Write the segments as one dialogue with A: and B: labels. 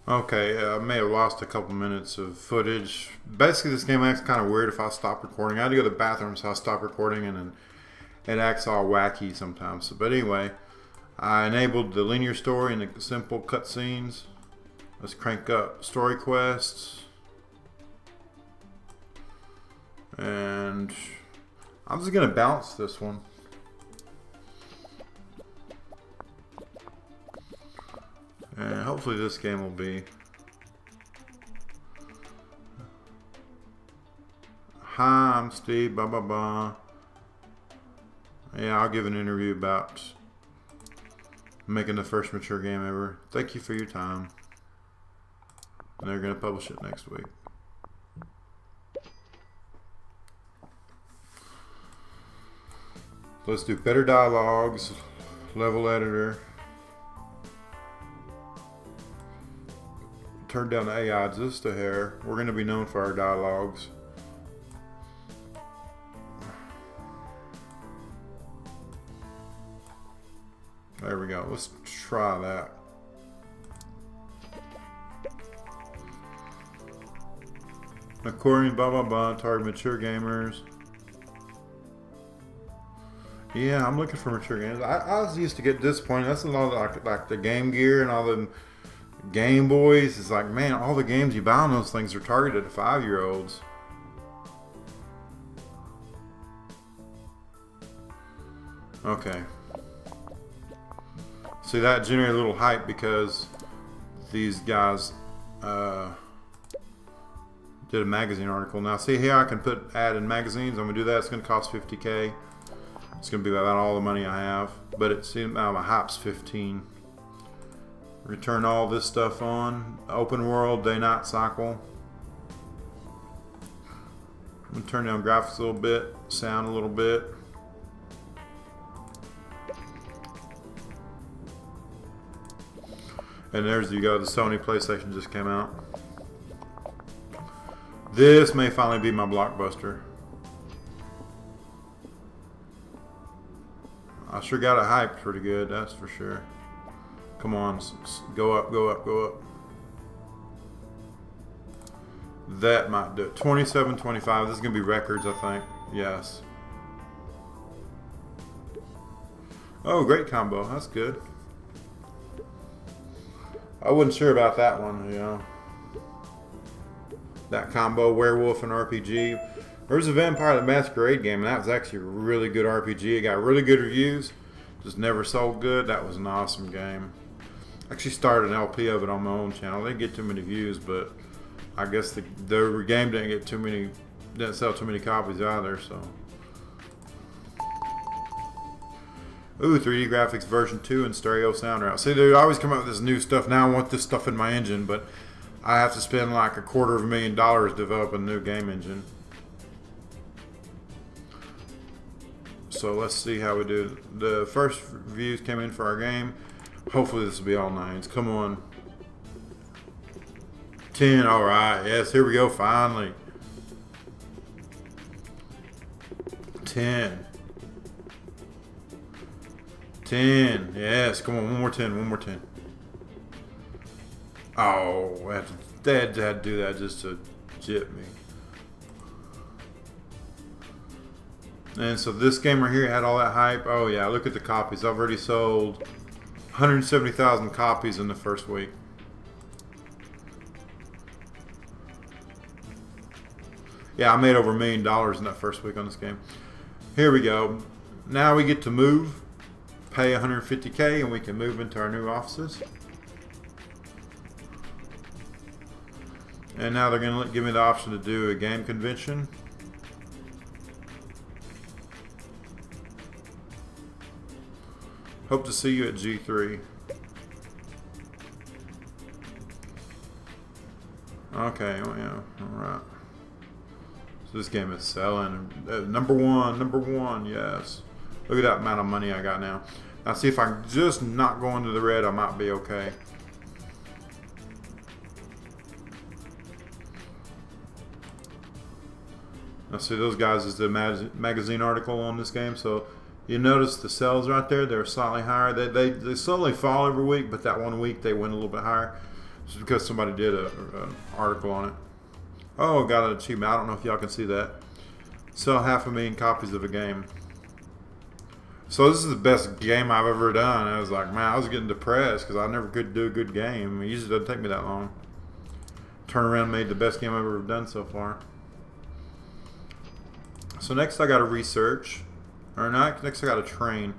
A: Okay, I may have lost a couple minutes of footage. Basically, this game acts kind of weird if I stop recording. I had to go to the bathroom, so I stopped recording, and then it acts all wacky sometimes. But anyway, I enabled the linear story and the simple cutscenes. Let's crank up story quests. And I'm just going to bounce this one. And hopefully this game will be. Hi, I'm Steve, blah, blah, blah. Yeah, I'll give an interview about making the first mature game ever. Thank you for your time. And they're going to publish it next week. Let's do better dialogues, level editor. Turn down the AI just a hair. We're going to be known for our dialogues. There we go. Let's try that. According blah blah blah, target mature gamers. Yeah, I'm looking for mature games. I was used to get disappointed. That's a lot of like the Game Gear and all the Game Boys. It's like, man, all the games you buy on those things are targeted at 5-year-olds. Okay. See, that generated a little hype because these guys did a magazine article. Now, see here, I can put ad in magazines. I'm gonna do that. It's gonna cost 50K. It's gonna be about all the money I have, but it's my hype's 15. Return all this stuff on. Open world, day-night cycle. I'm gonna turn down graphics a little bit, sound a little bit. And there's you go, the Sony PlayStation just came out. This may finally be my blockbuster. I sure got it hyped pretty good, that's for sure. Come on, go up, go up, go up. That might do it. 27.25. This is gonna be records, I think. Yes. Oh, great combo. That's good. I wasn't sure about that one, you know. That combo, werewolf and RPG. There's a Vampire the Masquerade game, and that was actually a really good RPG. It got really good reviews, just never sold good. That was an awesome game. I actually started an LP of it on my own channel. They didn't get too many views, but I guess the game didn't sell too many copies either. So, ooh, 3D graphics version 2 and stereo sound out. See, they always come up with this new stuff. Now I want this stuff in my engine, but I have to spend like $250,000 developing a new game engine. So let's see how we do. The first reviews came in for our game. Hopefully this will be all 9s. Come on. 10. All right. Yes, here we go. Finally. 10. 10. Yes. Come on. One more 10. One more 10. Oh, they had to do that just to jip me. And so this game right here had all that hype. Oh yeah, look at the copies. I've already sold 170,000 copies in the first week. Yeah, I made over $1 million in that first week on this game. Here we go. Now we get to move, pay 150K, and we can move into our new offices. And now they're going to give me the option to do a game convention. Hope to see you at G3. Okay, well, yeah, alright. So this game is selling. Number one, yes. Look at that amount of money I got now. Now see if I can just not go into the red, I might be okay. Now see, those guys is the magazine article on this game, so you notice the sales right there, they're slightly higher. They slowly fall every week, but that one week they went a little bit higher. Just because somebody did an article on it. Oh, got an achievement. I don't know if y'all can see that. Sell 500,000 copies of a game. So this is the best game I've ever done. I was like, man, I was getting depressed because I never could do a good game. It usually doesn't take me that long. Turn around and made the best game I've ever done so far. So next I got to research. Or not, next I got to train.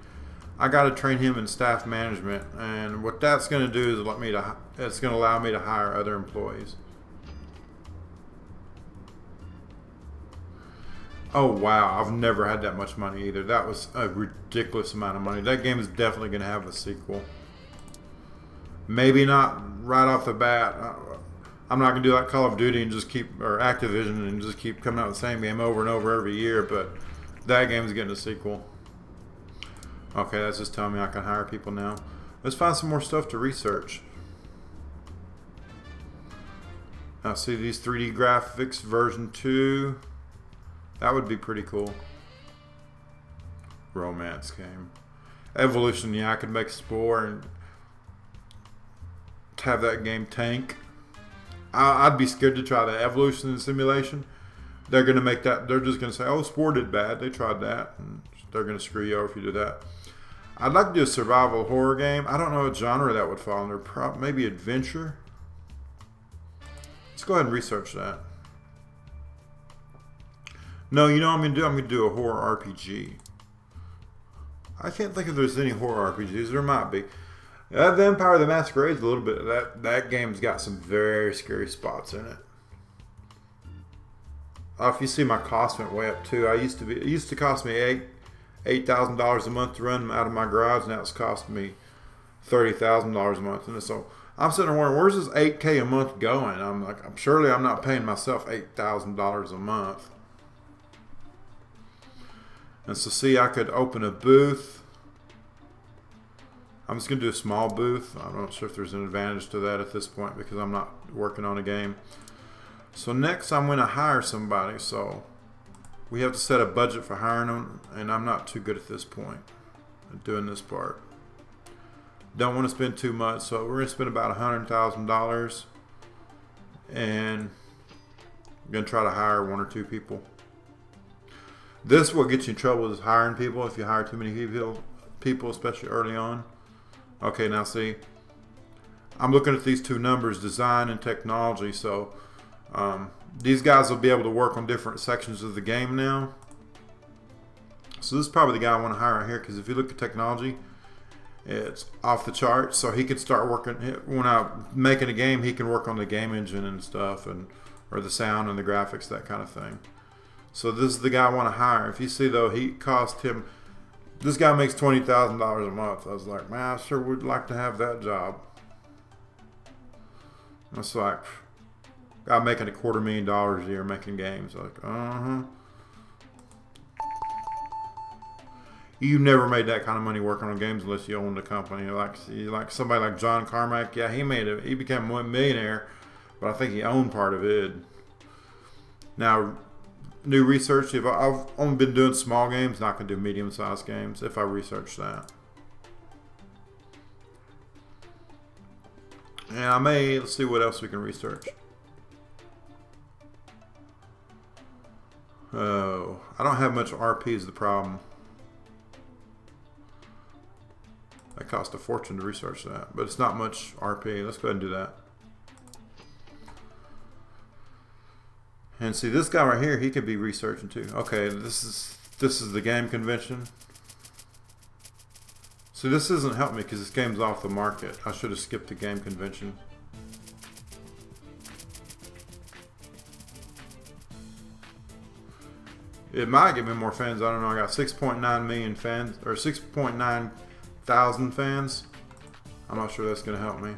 A: I got to train him in staff management. And what that's going to do is it's going to allow me to hire other employees. Oh wow, I've never had that much money either. That was a ridiculous amount of money. That game is definitely going to have a sequel. Maybe not right off the bat. I'm not going to do like Call of Duty and just keep, or Activision and just keep coming out with the same game over and over every year, but that game is getting a sequel. Okay, that's just telling me I can hire people now. Let's find some more stuff to research. Now see these 3D graphics version 2. That would be pretty cool. Romance game. Evolution, yeah, I could make Spore and have that game tank. I'd be scared to try the Evolution and Simulation. They're going to make that, they're just going to say, oh, Spore did bad. They tried that. And they're going to screw you over if you do that. I'd like to do a survival horror game. I don't know what genre that would fall under. Maybe adventure. Let's go ahead and research that. No, you know what I'm going to do? I'm going to do a horror RPG. I can't think if there's any horror RPGs. There might be. Vampire the Masquerade's a little bit. That game's got some very scary spots in it. If you see, my cost went way up too. It used to cost me $8,000 a month to run out of my garage. Now it's costing me $30,000 a month. And so I'm sitting there wondering, where's this $8K a month going? I'm like, surely I'm not paying myself $8,000 a month. And so see, I could open a booth. I'm just going to do a small booth. I'm not sure if there's an advantage to that at this point because I'm not working on a game. So next I'm going to hire somebody. So we have to set a budget for hiring them, and I'm not too good at this point at doing this part. Don't want to spend too much, so we're going to spend about $100,000, and I'm going to try to hire 1 or 2 people. This will get you in trouble is hiring people if you hire too many people, especially early on. Okay, now see, I'm looking at these 2 numbers, design and technology. So these guys will be able to work on different sections of the game now. So this is probably the guy I want to hire right here, because if you look at technology, it's off the charts. So he could start working, when I'm making a game, he can work on the game engine and stuff, or the sound and the graphics, that kind of thing. So this is the guy I want to hire. If you see though, this guy makes $20,000 a month. I was like, man, I sure would like to have that job. It's like, guy making $250,000 a year making games. Like, You never made that kind of money working on games unless you owned a company. Like somebody like John Carmack, yeah, he became a millionaire, but I think he owned part of it. Now, new research, if I've only been doing small games, not going to do medium-sized games if I research that. And let's see what else we can research. Oh, I don't have much RP is the problem. That cost a fortune to research that, but it's not much RP. Let's go ahead and do that. And see, this guy right here, he could be researching too. Okay, this is the game convention. See, this doesn't help me because this game's off the market. I should have skipped the game convention. It might give me more fans. I don't know. I got 6.9 million fans, or 6.9 thousand fans. I'm not sure that's going to help me.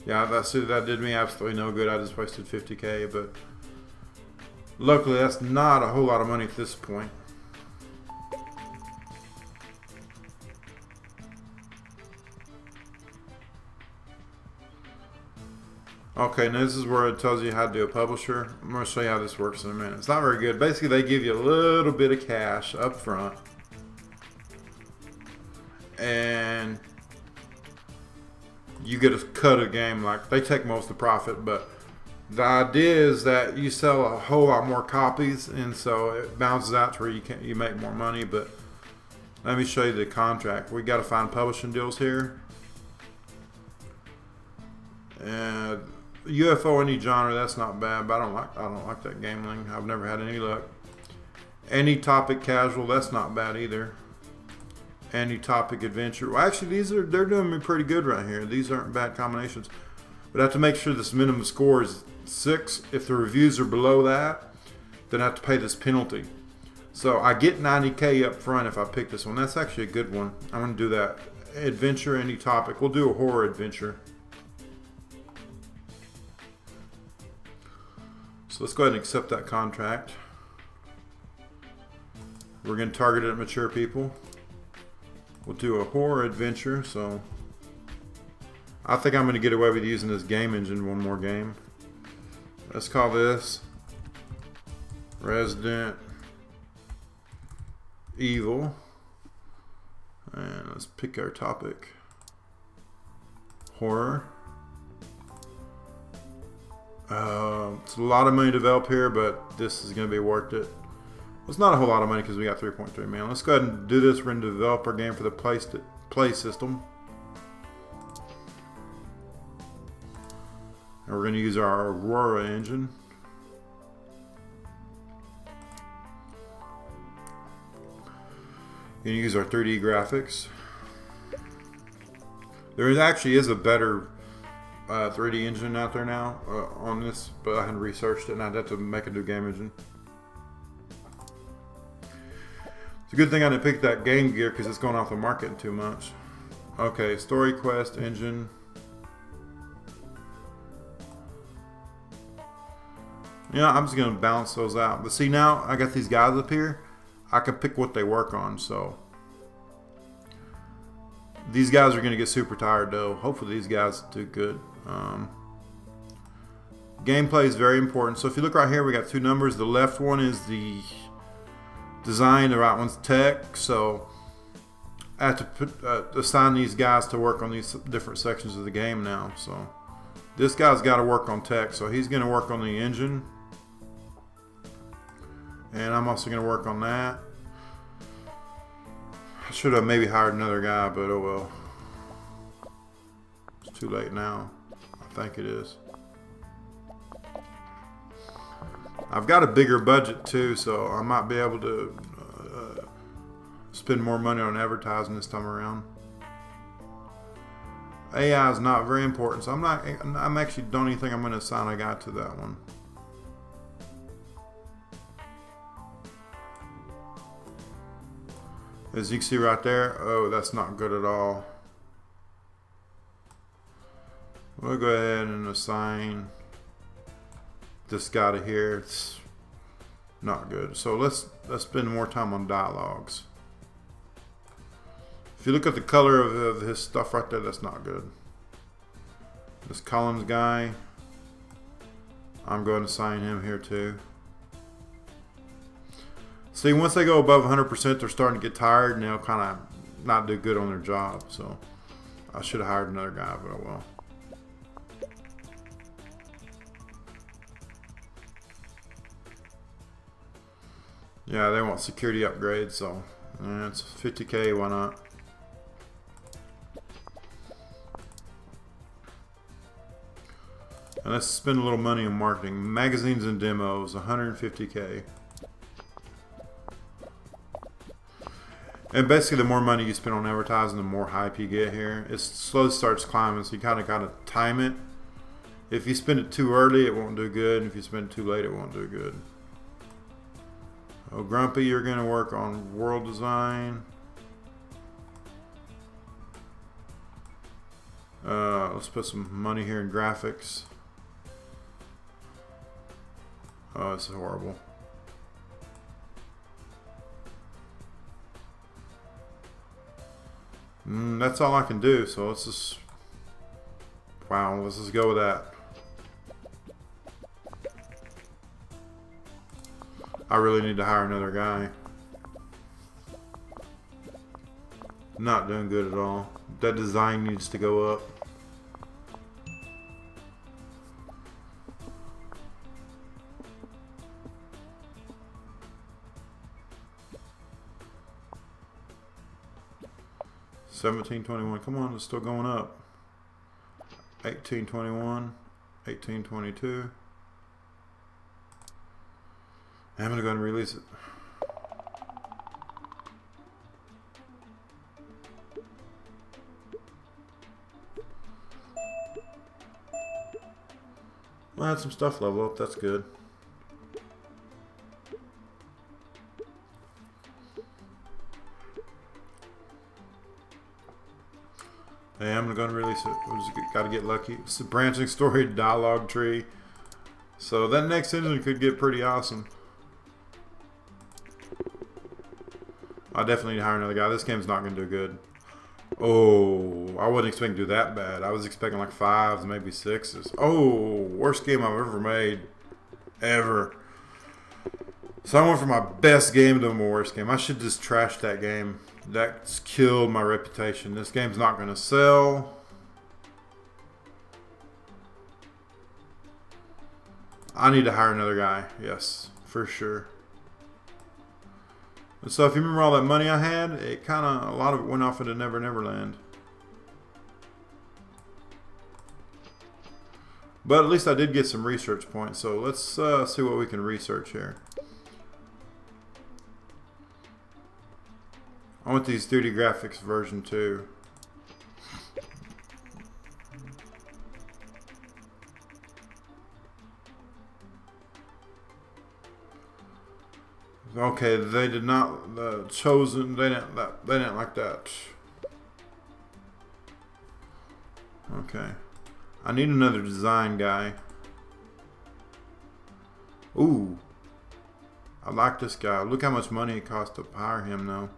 A: Yeah, that did me absolutely no good. I just wasted 50K, but luckily that's not a whole lot of money at this point. Okay, now this is where it tells you how to do a publisher. I'm going to show you how this works in a minute. It's not very good. Basically, they give you a little bit of cash up front, and you get a cut of the game. Like, they take most of the profit, but the idea is that you sell a whole lot more copies, and so it balances out to where you make more money. But let me show you the contract. We got to find publishing deals here. And UFO any genre, that's not bad, but I don't like that game link. I've never had any luck. Any topic casual, that's not bad either. Any topic adventure. Well, actually, they're doing me pretty good right here. These aren't bad combinations. But I have to make sure this minimum score is 6. If the reviews are below that, then I have to pay this penalty. So I get 90K up front if I pick this one. That's actually a good one. I'm going to do that. Adventure, any topic. We'll do a horror adventure. So let's go ahead and accept that contract. We're going to target it at mature people. We'll do a horror adventure. So I think I'm going to get away with using this game engine one more game. Let's call this Resident Evil. And let's pick our topic. Horror. It's a lot of money to develop here, but this is going to be worth it. It's not a whole lot of money because we got 3.3 million. Let's go ahead and do this. We're going to develop our game for the play system. And we're going to use our Aurora engine. Going to use our 3D graphics. There actually is a better 3D engine out there now on this, but I hadn't researched it and I'd have to make a new game engine. It's a good thing I didn't pick that Game Gear because it's going off the market in 2 months. Okay, Story Quest engine. Yeah, I'm just going to balance those out. But see, now I got these guys up here. I can pick what they work on, so these guys are going to get super tired though. Hopefully these guys do good. Gameplay is very important. So if you look right here, we got 2 numbers. The left one is the design, the right one's tech. So I have to assign these guys to work on these different sections of the game now. So this guy's got to work on tech, so he's going to work on the engine. And I'm also going to work on that. I should have maybe hired another guy, but oh well. It's too late now. I think it is. I've got a bigger budget too, so I might be able to spend more money on advertising this time around. AI is not very important, so I'm actually don't even think I'm going to assign a guy to that one. As you can see right there, oh, that's not good at all. We'll go ahead and assign this guy to here. It's not good. So let's spend more time on dialogues. If you look at the color of his stuff right there, that's not good. This Collins guy, I'm going to assign him here too. See, once they go above 100%, they're starting to get tired and they'll kind of not do good on their job. So I should have hired another guy, but oh well. Yeah, they want security upgrades, so it's 50K, why not? And let's spend a little money on marketing. Magazines and demos, 150K. And basically, the more money you spend on advertising, the more hype you get here. It slowly starts climbing, so you kind of got to time it. If you spend it too early, it won't do good. And if you spend it too late, it won't do good. Oh, Grumpy, you're going to work on world design. Let's put some money here in graphics. Oh, this is horrible. That's all I can do, so let's just... Wow, let's just go with that. I really need to hire another guy. Not doing good at all. That design needs to go up. 1721. Come on, it's still going up. 1821. 1822. I'm going to go ahead and release it. Well, I had some stuff level up. That's good. Hey, I'm going to release it. We just got to get lucky. It's a branching story dialogue tree. So that next engine could get pretty awesome. I definitely need to hire another guy. This game's not going to do good. Oh, I wasn't expecting to do that bad. I was expecting like 5s, maybe 6s. Oh, worst game I've ever made. Ever. So I went from my best game to my worst game. I should just trash that game. That's killed my reputation. This game's not going to sell. I need to hire another guy. Yes, for sure. And so if you remember all that money I had, it kind of, a lot of it went off into Never Never Land. But at least I did get some research points. So let's see what we can research here. I want these 3D graphics version 2. Okay, they did not chosen. They didn't like that. Okay, I need another design guy. Ooh, I like this guy. Look how much money it costs to hire him now.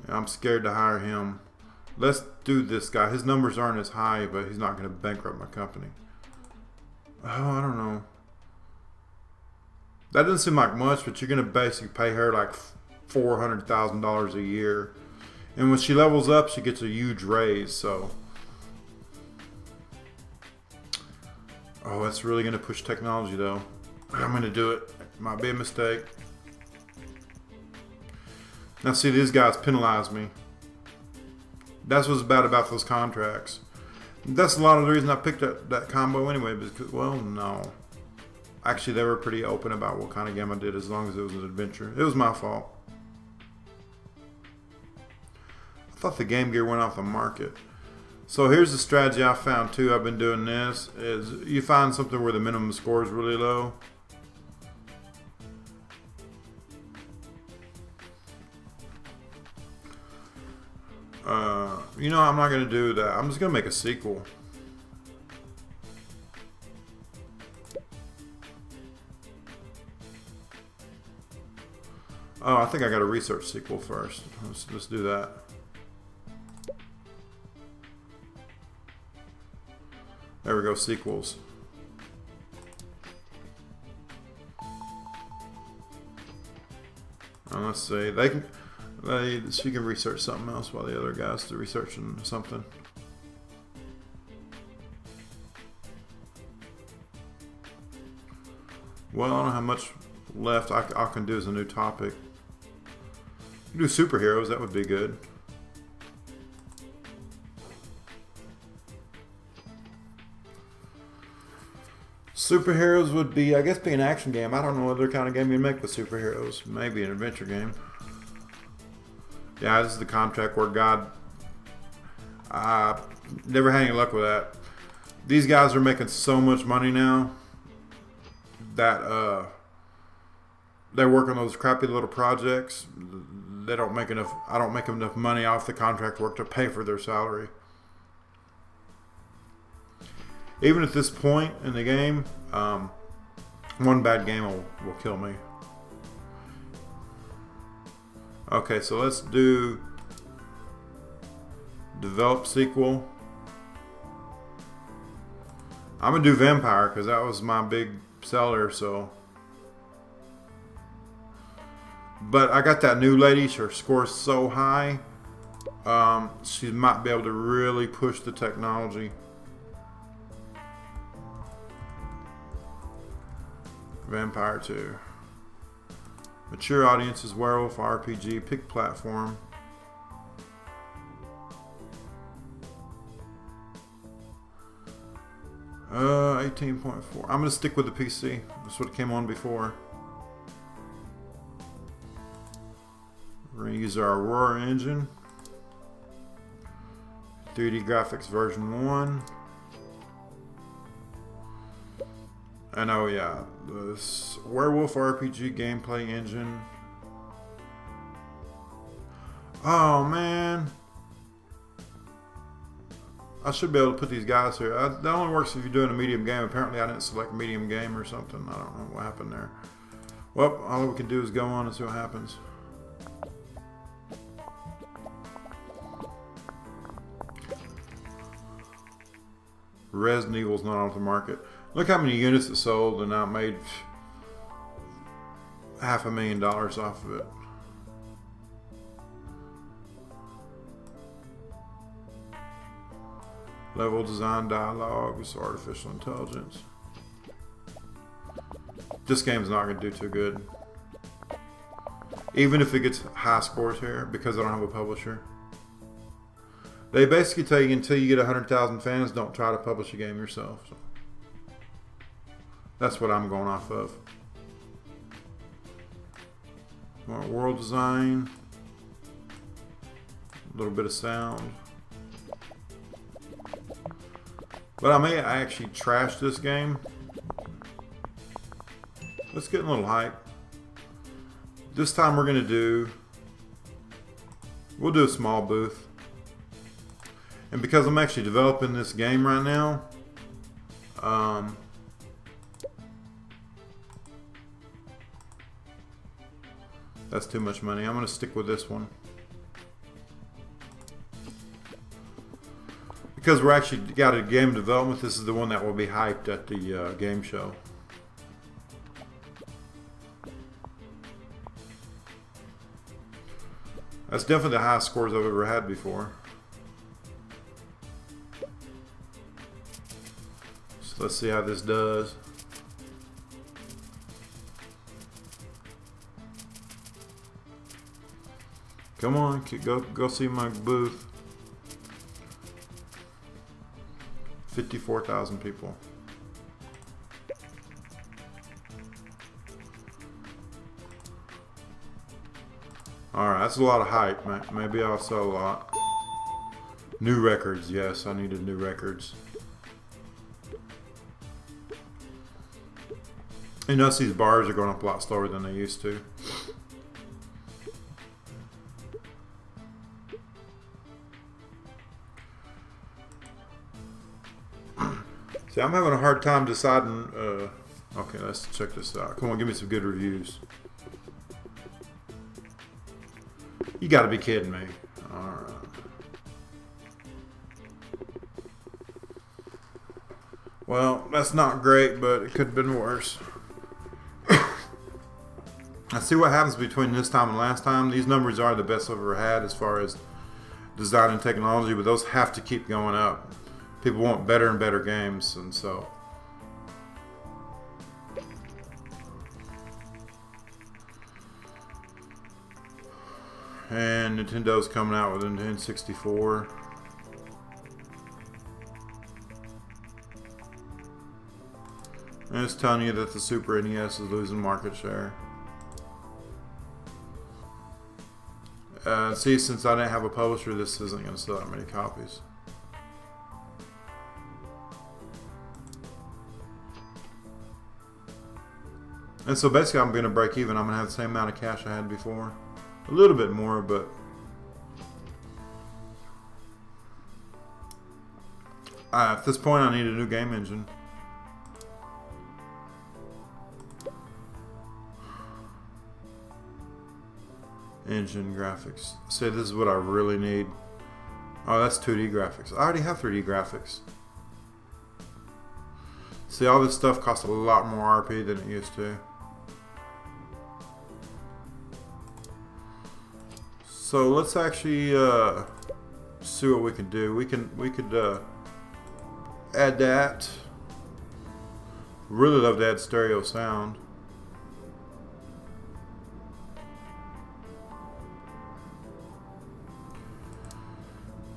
A: I'm scared to hire him. Let's do this guy. His numbers aren't as high, but he's not going to bankrupt my company. Oh, I don't know. That doesn't seem like much, but you're going to basically pay her like $400,000 a year. And when she levels up, she gets a huge raise, so. Oh, that's really going to push technology, though. I'm going to do it. Might be a mistake. Now, see, these guys penalize me. That's what's bad about those contracts. That's a lot of the reason I picked that combo anyway, because, well, no. Actually, they were pretty open about what kind of game I did as long as it was an adventure. It was my fault. I thought the Game Gear went off the market. So here's the strategy I found too. I've been doing this. Is you find something where the minimum score is really low. You know, I'm not going to do that. I'm just going to make a sequel. Oh, I think I got a research sequel first. Let's do that. There we go, sequels. Let's see. She can research something else while the other guys are researching something. Well, I don't know how much left I can do as a new topic. Do superheroes, that would be good. Superheroes would be, I guess, be an action game. I don't know what other kind of game you make with superheroes. Maybe an adventure game. Yeah, this is the contract where God... never had any luck with that. These guys are making so much money now that they work on those crappy little projects. They don't make enough. I don't make enough money off the contract work to pay for their salary. Even at this point in the game, one bad game will kill me. Okay, so let's do develop sequel. I'm gonna do vampire because that was my big seller. So, but I got that new lady. Her score's so high. She might be able to really push the technology. Vampire 2. Mature audiences, werewolf RPG, pick platform. Uh, 18.4. I'm gonna stick with the PC. That's what came on before. We're gonna use our Aurora engine. 3D graphics version 1. And oh yeah, this werewolf RPG gameplay engine. Oh man, I should be able to put these guys here. That only works if you're doing a medium game. Apparently I didn't select medium game or something. I don't know what happened there. Well, all we can do is go on and see what happens. Resident Evil's not off the market. Look how many units it sold, and I made $500,000 off of it. Level design, dialogues, artificial intelligence. This game's not going to do too good. Even if it gets high scores here, because I don't have a publisher. They basically tell you until you get 100,000 fans, don't try to publish a game yourself. So that's what I'm going off of. World design. A little bit of sound. But I may actually trash this game. Let's get a little hype. This time we're going to we'll do a small booth. And because I'm actually developing this game right now, that's too much money. I'm going to stick with this one. Because we're actually got a game development, this is the one that will be hyped at the game show. That's definitely the highest scores I've ever had before. So let's see how this does. Come on, go see my booth. 54,000 people. Alright, that's a lot of hype. Maybe I'll sell a lot. New records, yes, I needed new records. You notice these bars are going up a lot slower than they used to. See, I'm having a hard time deciding. Okay, let's check this out. Come on, give me some good reviews. You gotta be kidding me. Alright. Well, that's not great, but it could have been worse. Let's see what happens between this time and last time. These numbers are the best I've ever had as far as design and technology, but those have to keep going up. People want better and better games, and so. And Nintendo's coming out with Nintendo 64. And it's telling you that the Super NES is losing market share. See, since I didn't have a publisher, this isn't going to sell that many copies. And so basically I'm going to break even. I'm going to have the same amount of cash I had before. A little bit more, but at this point I need a new game engine. Engine graphics. See, this is what I really need. Oh, that's 2D graphics. I already have 3D graphics. See, all this stuff costs a lot more RP than it used to. So let's actually see what we can do. We could add that. Really love to add stereo sound.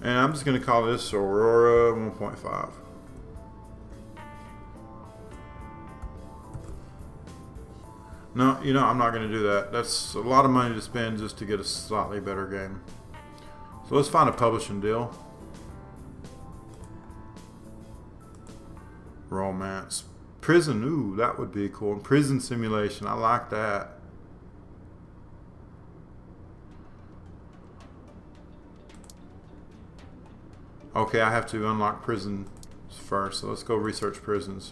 A: And I'm just going to call this Aurora 1.5. No, you know, I'm not going to do that. That's a lot of money to spend just to get a slightly better game. So let's find a publishing deal. Romance. Prison, ooh, that would be cool. Prison simulation, I like that. Okay, I have to unlock prisons first, so let's go research prisons.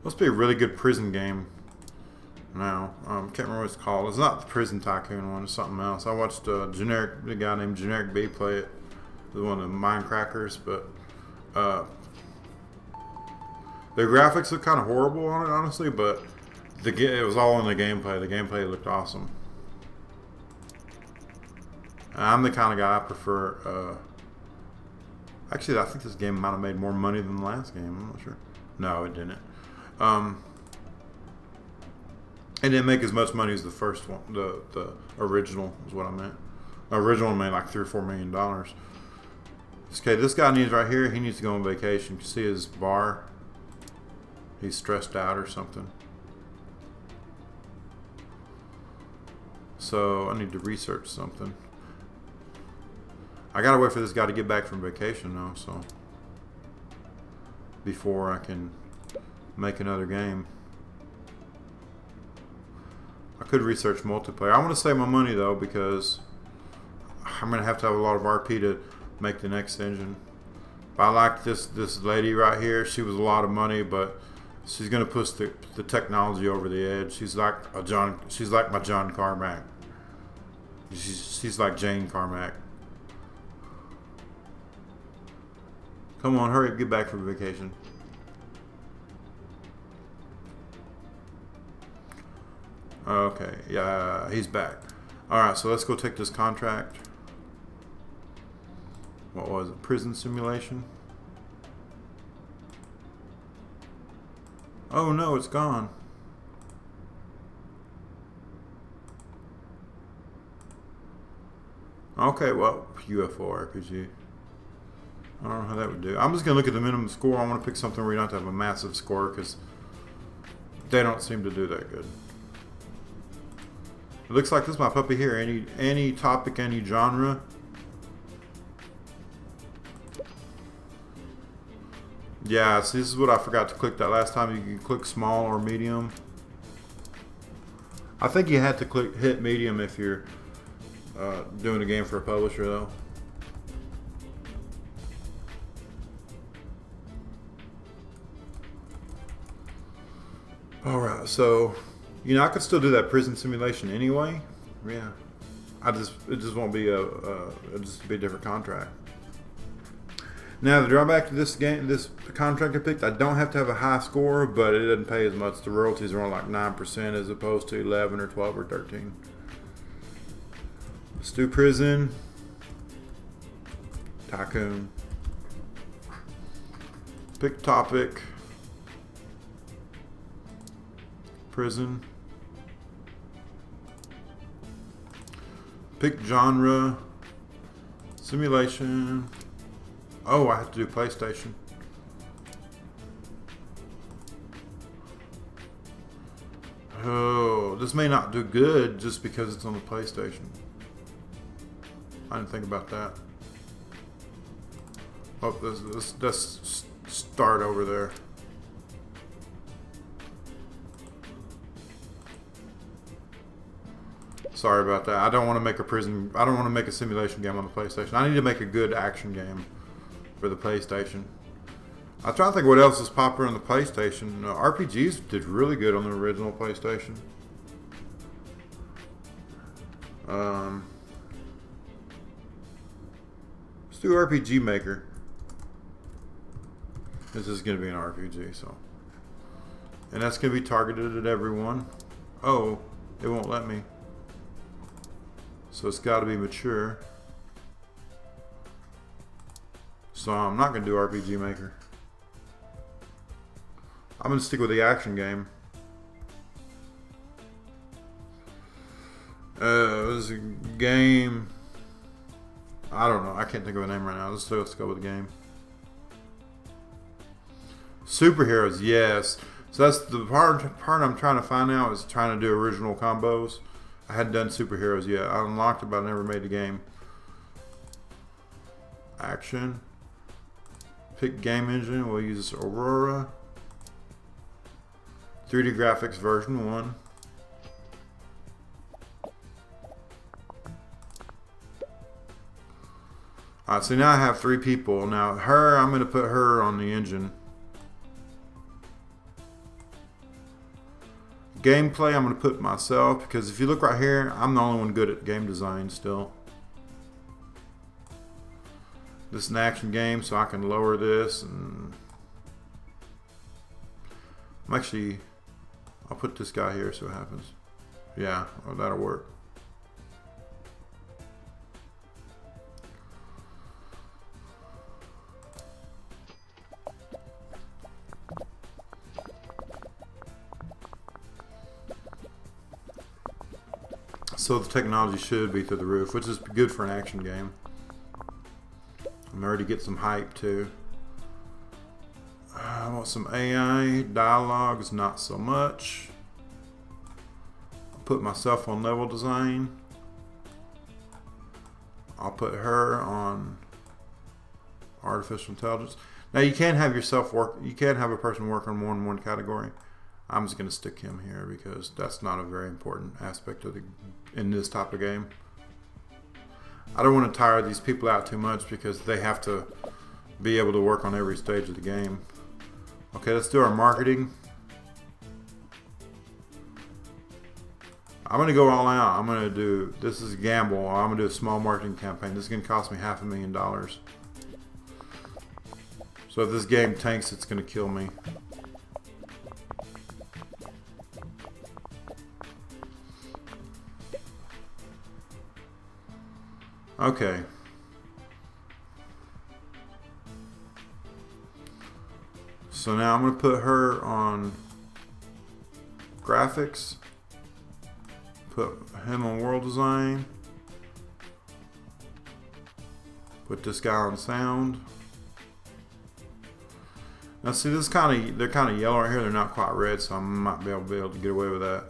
A: Must be a really good prison game. Now, can't remember what it's called. It's not the Prison Tycoon one, it's something else. I watched a guy named Generic B play it. It was one of the Minecrackers, but the graphics look kind of horrible on it, honestly, but it was all in the gameplay. The gameplay looked awesome. I'm the kind of guy I prefer. Actually, I think this game might have made more money than the last game. I'm not sure. No, it didn't. It didn't make as much money as the first one. The original is what I meant. The original made like $3 or $4 million. Okay, this guy needs right here. He needs to go on vacation. You see his bar? He's stressed out or something. So I need to research something. I gotta wait for this guy to get back from vacation though, so before I can make another game. I could research multiplayer. I want to save my money though because I'm gonna have to have a lot of RP to make the next engine. But I like this lady right here. She was a lot of money, but she's gonna push the technology over the edge. She's like my John Carmack. She's like Jane Carmack. Come on, hurry up, get back from vacation. Okay, yeah, he's back. Alright, so let's go take this contract. What was it? Prison simulation? Oh no, it's gone. Okay, well, UFO RPG. I don't know how that would do. I'm just going to look at the minimum score. I want to pick something where you don't have to have a massive score because they don't seem to do that good. It looks like this is my puppy here. Any topic, any genre. Yeah, see, this is what I forgot to click that last time. You can click small or medium. I think you had to hit medium if you're doing a game for a publisher though. Alright, so you know I could still do that prison simulation anyway. Yeah. It just won't be it'll just be a different contract. Now the drawback to this game, this contract I picked, I don't have to have a high score, but it doesn't pay as much. The royalties are on like 9% as opposed to 11 or 12 or 13. Let's do prison. Tycoon. Pick topic. Prison. Pick genre. Simulation. Oh, I have to do PlayStation. Oh, this may not do good just because it's on the PlayStation. I didn't think about that. Oh, let's start over there. Sorry about that. I don't want to make I don't want to make a simulation game on the PlayStation. I need to make a good action game for the PlayStation. I'm trying to think what else is popular on the PlayStation. RPGs did really good on the original PlayStation. Let's do RPG Maker. This is going to be an RPG, so. And that's going to be targeted at everyone. Oh, it won't let me. So it's got to be mature. So I'm not going to do RPG Maker. I'm going to stick with the action game. was a game. I don't know. I can't think of a name right now. Let's go with the game. Superheroes, yes. So that's the part I'm trying to find out is trying to do original combos. I hadn't done superheroes yet. I unlocked it, but I never made the game. Action. Pick game engine. We'll use Aurora. 3D graphics version 1. Alright, so now I have 3 people. Now I'm going to put her on the engine. Gameplay, I'm going to put myself, because if you look right here, I'm the only one good at game design still. This is an action game, so I can lower this, and I'll put this guy here, see what happens. Yeah, well, that'll work. So the technology should be through the roof, which is good for an action game. I'm ready to get some hype too. I want some AI dialogues, not so much. I'll put myself on level design. I'll put her on artificial intelligence. Now you can't have yourself work. You can't have a person work on more than one category. I'm just going to stick him here because that's not a very important aspect of in this type of game. I don't want to tire these people out too much because they have to be able to work on every stage of the game. Okay, let's do our marketing. I'm going to go all out. I'm going to do, this is a gamble. I'm going to do a small marketing campaign. This is going to cost me $500,000. So if this game tanks, it's going to kill me. Okay. So now I'm going to put her on graphics. Put him on world design. Put this guy on sound. Now see, this they're kind of yellow right here. They're not quite red, so I might be able to get away with that.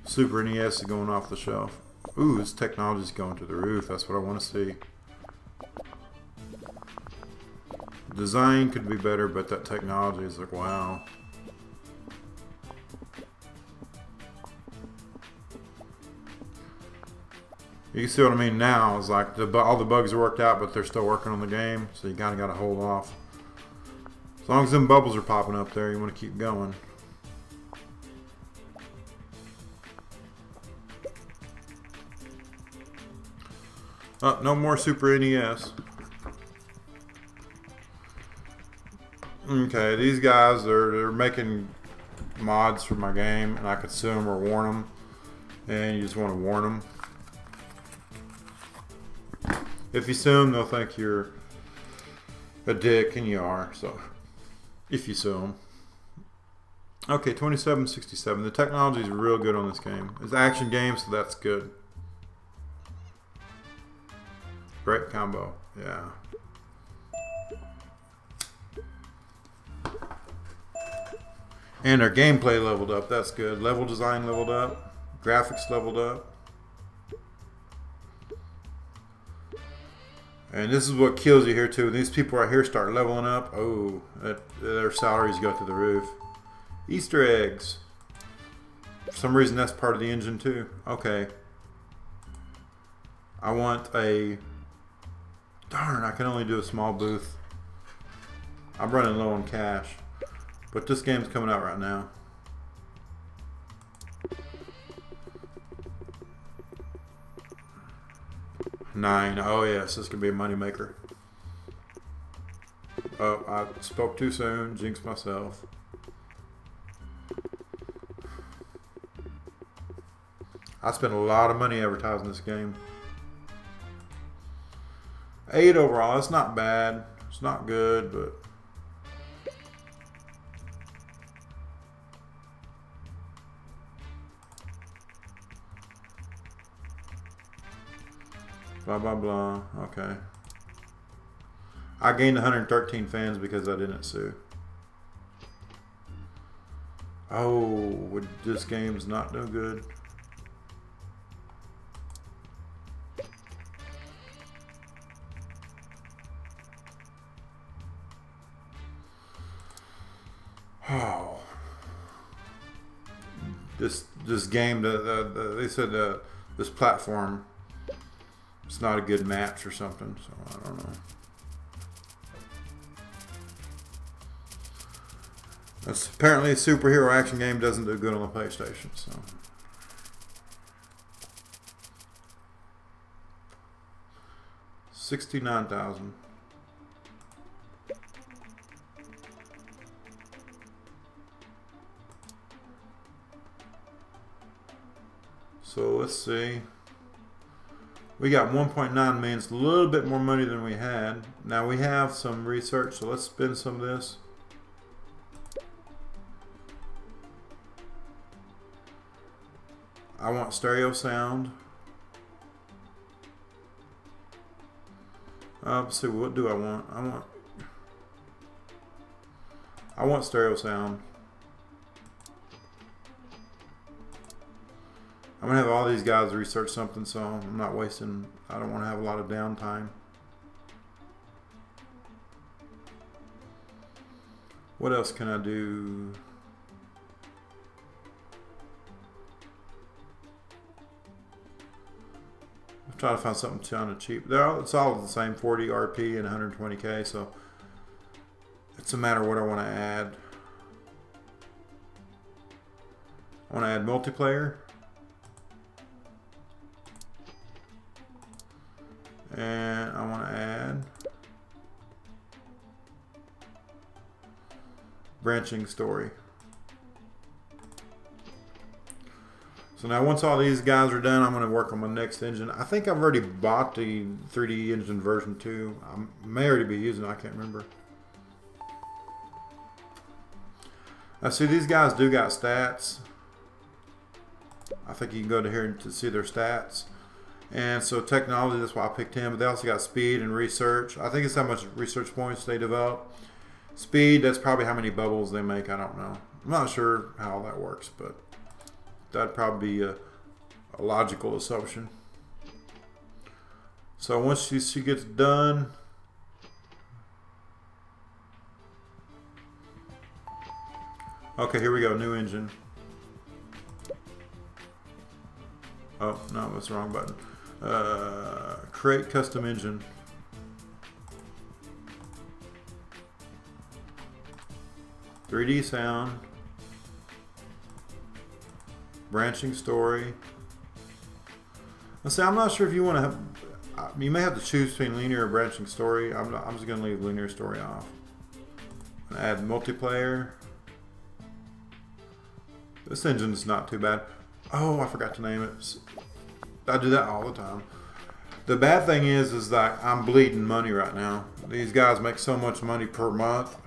A: Super NES is going off the shelf. Ooh, this technology is going to the roof. That's what I want to see. Design could be better, but that technology is like, wow. You can see what I mean now. It's like all the bugs are worked out, but they're still working on the game, so you kind of got to hold off. As long as them bubbles are popping up there, you want to keep going. Oh, no more Super NES. Okay, these guys they're making mods for my game, and I could sue them or warn them. And you just want to warn them. If you sue them, they'll think you're a dick, and you are. So, if you sue them. Okay, 2767. The technology is real good on this game. It's an action game, so that's good. Great combo, yeah. And our gameplay leveled up, that's good. Level design leveled up. Graphics leveled up. And this is what kills you here too. These people right here start leveling up. Oh, their salaries go through the roof. Easter eggs. For some reason that's part of the engine too. Okay. I want a... Darn, I can only do a small booth. I'm running low on cash. But this game's coming out right now. $9. Oh yes, this could be a moneymaker. Oh, I spoke too soon. Jinxed myself. I spent a lot of money advertising this game. 8 overall. It's not bad. It's not good, but Blah, blah, blah. Okay. I gained 113 fans because I didn't sue. Oh, this game's not no good. Oh, this game, they said this platform, it's not a good match or something. So I don't know. That's apparently a superhero action game doesn't do good on the PlayStation. So 69,000. So let's see. We got 1.9 million. It's a little bit more money than we had. Now we have some research, so let's spend some of this. I want stereo sound. Let's see, what do I want? I want stereo sound. I'm gonna have all these guys research something, so I'm not wasting. I don't want to have a lot of downtime. What else can I do? I'm trying to find something kind of cheap. It's all the same, 40 RP and 120K, so it's a matter of what I want to add. I want to add multiplayer. And I want to add branching story. So now once all these guys are done, I'm going to work on my next engine. I think I've already bought the 3D engine version 2. I may already be using it. I can't remember. Now see, these guys do got stats. I think you can go to here to see their stats. And so technology, that's why I picked him. But they also got speed and research. I think it's how much research points they develop. Speed, that's probably how many bubbles they make. I don't know. I'm not sure how that works, but that'd probably be a logical assumption. So once she gets done, okay, here we go, new engine. Oh, no, that's the wrong button. Create custom engine. .3D sound. Branching story. Let's see, I'm not sure if you want to have, you may have to choose between linear or branching story. I'm just going to leave linear story off. Add multiplayer. This engine is not too bad. Oh, I forgot to name it. I do that all the time. The bad thing is that I'm bleeding money right now. These guys make so much money per month.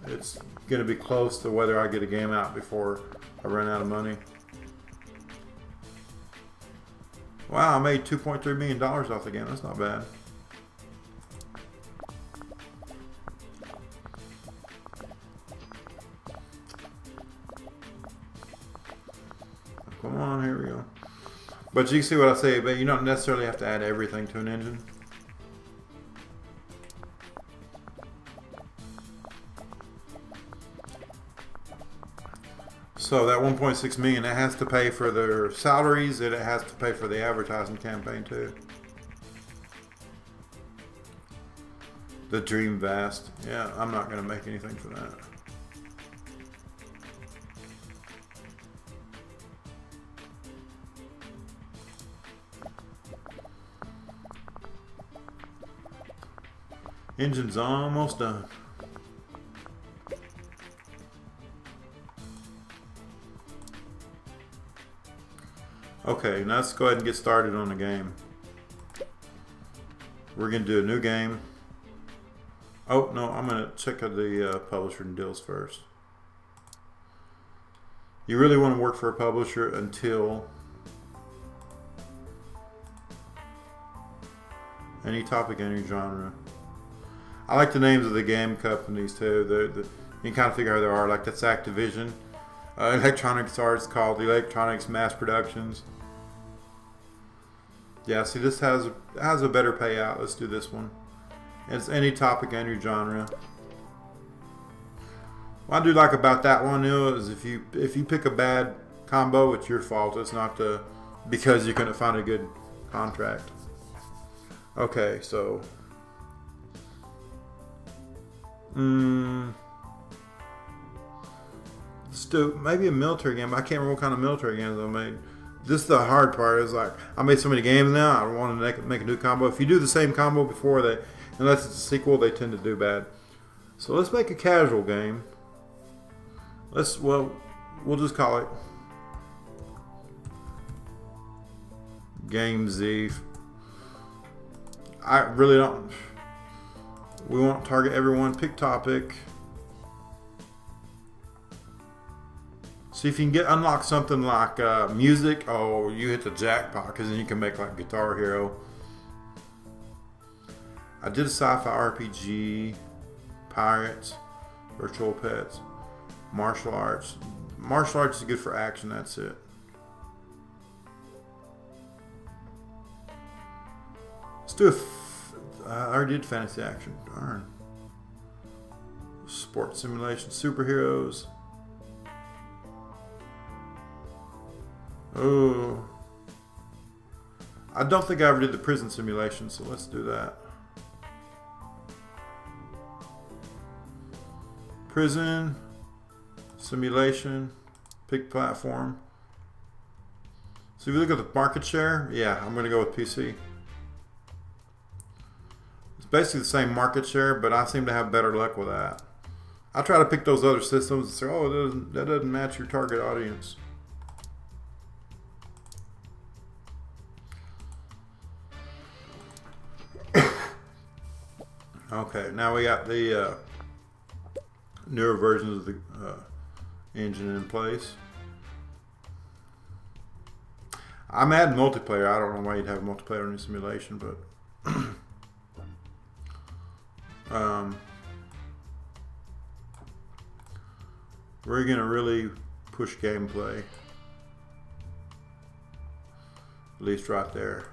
A: It's going to be close to whether I get a game out before I run out of money. Wow, I made $2.3 million off the game. That's not bad. Come on, here we go. But you see what I say, but you don't necessarily have to add everything to an engine. So that 1.6 million, it has to pay for their salaries, and it has to pay for the advertising campaign too. The Dream Vast. Yeah, I'm not going to make anything for that. Engine's almost done. Okay, now let's go ahead and get started on the game. We're going to do a new game. Oh, no, I'm going to check the publisher and deals first. You really want to work for a publisher until Any topic, any genre. I like the names of the game companies too. You can kind of figure out who they are. Like that's Activision. Electronics Arts called Electronics Mass Productions. Yeah, see, this has a better payout. Let's do this one. It's any topic, any genre. What I do like about that one is if you pick a bad combo, it's your fault. It's not because you couldn't find a good contract. Okay, so let's do maybe a military game. I can't remember what kind of military games I made. This is the hard part. Is like I made so many games now. I want to make a new combo. If you do the same combo before, unless it's a sequel, they tend to do bad. So let's make a casual game. We'll just call it Game Z. I really don't. We won't target everyone. Pick topic. See if you can unlock something like music. Oh, you hit the jackpot because then you can make like Guitar Hero. I did a sci-fi RPG, pirates, virtual pets, martial arts. Martial arts is good for action. That's it. Let's do I already did fantasy action. Darn. Sports simulation, superheroes. Oh, I don't think I ever did the prison simulation, so let's do that. Prison simulation, pick platform. So if you look at the market share, yeah, I'm going to go with PC. It's basically the same market share, but I seem to have better luck with that. I try to pick those other systems and say, oh, that doesn't match your target audience. Okay, now we got the newer versions of the engine in place. I'm adding multiplayer. I don't know why you'd have multiplayer in the simulation, but we're gonna really push gameplay. At least right there.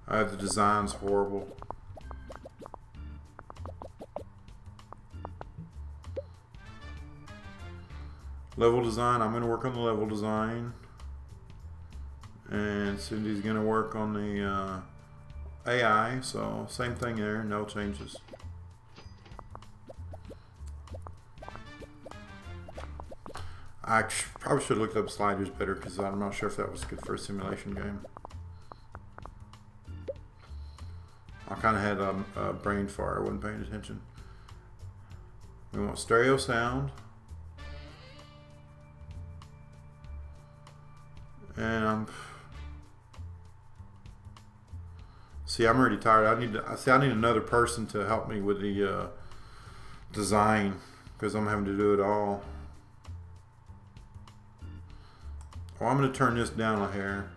A: The design's horrible. Level design, I'm going to work on the level design. And Cindy's going to work on the AI, so same thing there, no changes. I probably should have looked up sliders better because I'm not sure if that was good for a simulation game. I kind of had a brain fart. I wasn't paying attention. We want stereo sound. And I'm already tired. I need another person to help me with the design because I'm having to do it all. Oh, I'm going to turn this down a hair.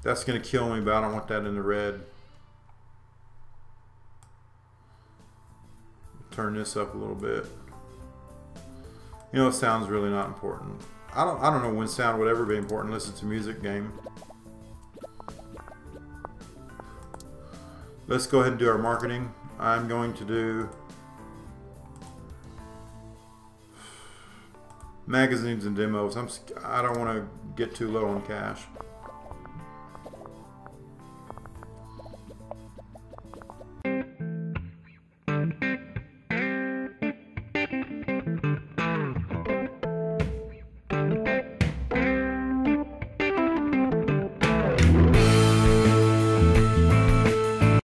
A: That's going to kill me, but I don't want that in the red. Turn this up a little bit. You know, sound's really not important. I don't know when sound would ever be important unless it's a music game. Let's go ahead and do our marketing. I'm going to do magazines and demos. I don't want to get too low on cash.